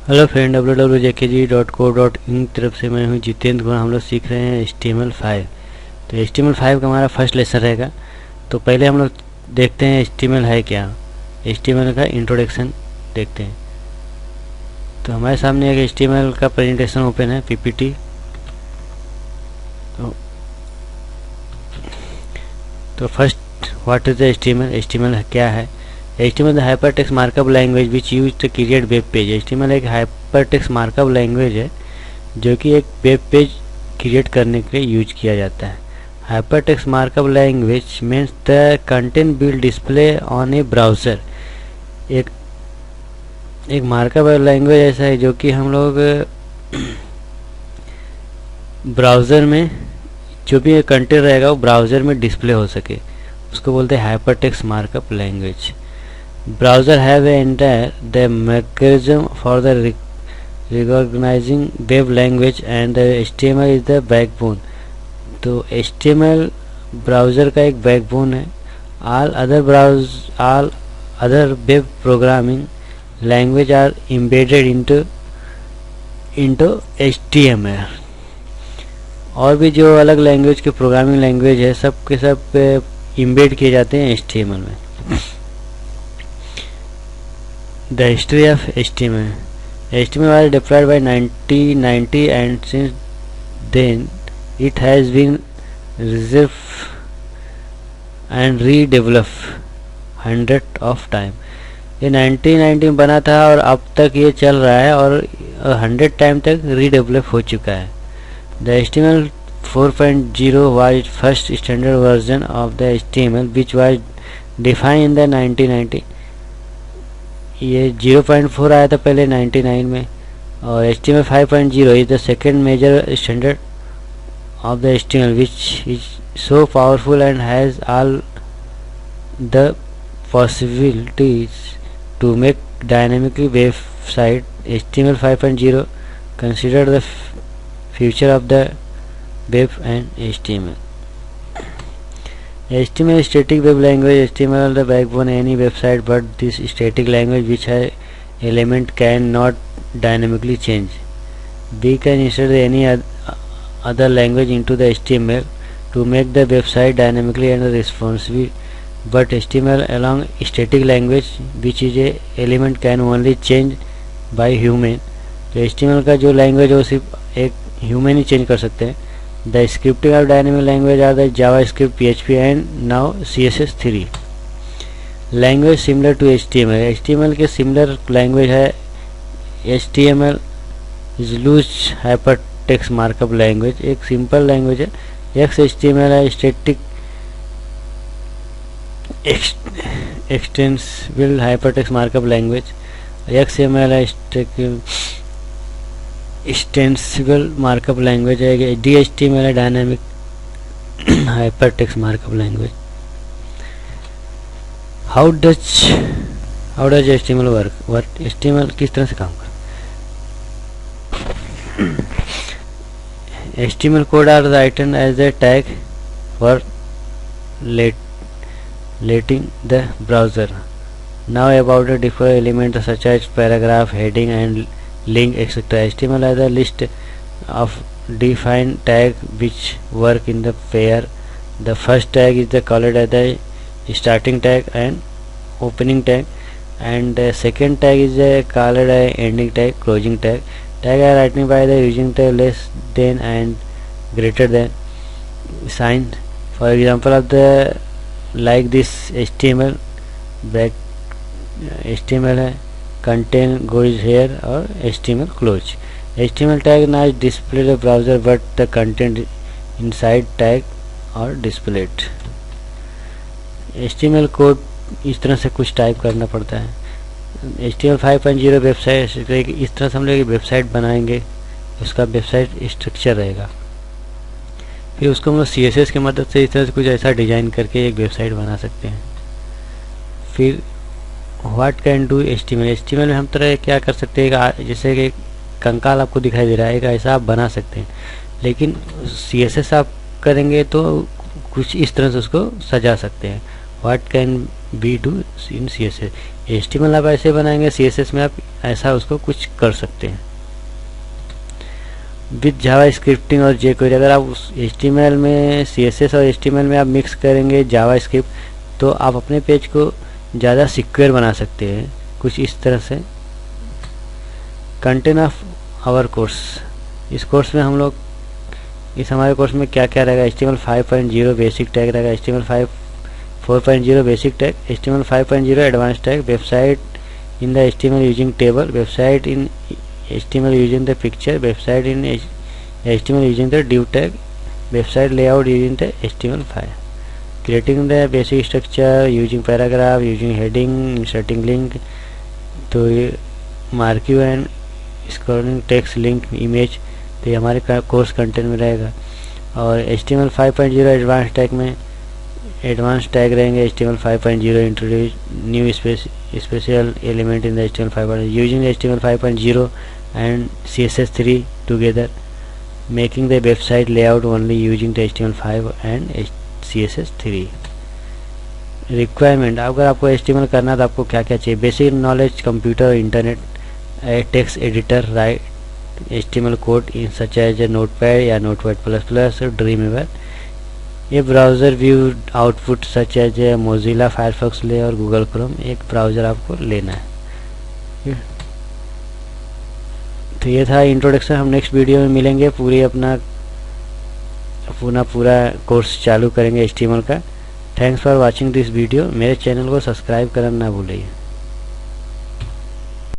Hello friend, www.jkg.co.in तरफ से मैं हूं जितेंद्र कुमार। हम लोग सीख रहे हैं HTML5। तो HTML5 का हमारा फर्स्ट लेसन रहेगा। तो पहले हम लोग देखते हैं HTML है क्या। HTML का इंट्रोडक्शन देखते हैं। तो हमारे सामने एक HTML का प्रेजेंटेशन ओपन है, PPT। तो first, what is the HTML क्या है। HTML hypertext markup language which use to create web page. HTML एक हाइपरटेक्स्ट मार्कअप लैंग्वेज है जो कि एक वेब पेज क्रिएट करने के लिए यूज किया जाता है। Hypertext markup language means the content will display on A browser. एक मार्कअप लैंग्वेज ऐसा है जो कि हम लोग ब्राउज़र में जो भी कंटेंट रहेगा वो ब्राउज़र में डिस्प्ले हो सके, उसको बोलते हैं hypertext markup language. Browser have entire the mechanism for the recognizing web language and the HTML is the backbone। तो HTML ब्राउज़र का एक बैकबोन है। all other web programming language are embedded into HTML। और भी जो अलग language के programming language है सब के सब इम्बेड किए जाते हैं HTML में। The history of HTML. HTML was deployed by 1990 and since then it has been reserved and redeveloped hundred of time। ये 1990 में बना था और अब तक ये चल रहा है और 100 टाइम तक रीडेवलप हो चुका है। The HTML 4.0 was first standard version of the HTML which was defined in the 1990। ये 0.4 आया था पहले 99 में और HTML 5.0 is the second major standard of the HTML which is so powerful and has all the possibilities to make dynamically website। HTML 5.0 considered the future of the web and HTML। HTML static web language। HTML the backbone any website but this static language which has element can not dynamically change। We can insert any other language into the HTML to make the website dynamically and responsive but HTML along static language which is a element can only change by human। तो HTML का जो language है वो सिर्फ एक human ही change कर सकते हैं। The scripting of dynamic language are the JavaScript, PHP and now CSS3। Language similar to HTML। HTML के similar language है HTML is loose hypertext markup language। एक simple language है। XHTML है static extensible hypertext markup language। XML है extensible markup language है। DHTML है dynamic hypertext markup language। How does HTML work? HTML किस तरह से काम करता है। HTML code are written as a tag for letting the browser now about the different elements such as paragraph, heading and link etc। HTML has a list of defined tags which work in the pair। The first tag is called as the starting tag and opening tag and the second tag is called as ending tag, closing tag। Tag are written by the using the less than and greater than sign। For example of the like this HTML back HTML है contain goes here और HTML close। HTML tag not display the browser but the content inside tag और displayed। HTML code इस तरह से कुछ type करना पड़ता है। HTML 5.0 वेबसाइट इस तरह से हम लोग वेबसाइट बनाएंगे, उसका वेबसाइट स्ट्रक्चर रहेगा। फिर उसको हम लोग CSS की मदद से इस तरह से कुछ ऐसा डिजाइन करके एक वेबसाइट बना सकते हैं। फिर व्हाट कैन डू HTML में हम तरह क्या कर सकते हैं, जैसे कि कंकाल आपको दिखाई दे रहा है, एक ऐसा आप बना सकते हैं। लेकिन CSS आप करेंगे तो कुछ इस तरह से उसको सजा सकते हैं। What can be do in CSS। HTML आप ऐसे बनाएंगे, CSS में आप ऐसा उसको कुछ कर सकते हैं विथ जावा स्क्रिप्टिंग और jQuery। अगर आप उस HTML में CSS और HTML में आप मिक्स करेंगे जावा स्क्रिप्ट तो आप अपने पेज को ज़्यादा सिक्योर बना सकते हैं कुछ इस तरह से। कंटेंट ऑफ आवर कोर्स, इस कोर्स में हम लोग इस हमारे कोर्स में क्या क्या रहेगा, HTML 5.0 बेसिक टैग रहेगा, HTML 4.0 basic tag, HTML 5.0 advance tag, website in the HTML using table, website in HTML using the picture, website in HTML using the div tag, website layout using the HTML5, creating the basic structure using paragraph, using heading, inserting link, तो marquee and scrolling text link image, तो ये हमारे course content में रहेगा। और HTML 5.0 advance tag में advance tag रहेंगे, HTML 5.0 introduce new special element in the HTML 5.0 using HTML 5.0 and CSS3 together, making the website layout only using the HTML5 and CSS3। Requirement, अगर आपको HTML करना है तो आपको क्या क्या चाहिए, basic knowledge computer internet, text editor, write HTML code in such as Notepad या नोटपैड++, ड्रीमवीवर, ये browser view output such as Mozilla Firefox ले और गूगल क्रोम, एक ब्राउज़र आपको लेना है। तो ये था इंट्रोडक्शन, हम नेक्स्ट वीडियो में मिलेंगे, पूरा कोर्स चालू करेंगे HTML का। Thanks for watching this video, मेरे चैनल को सब्सक्राइब करना ना भूलिए।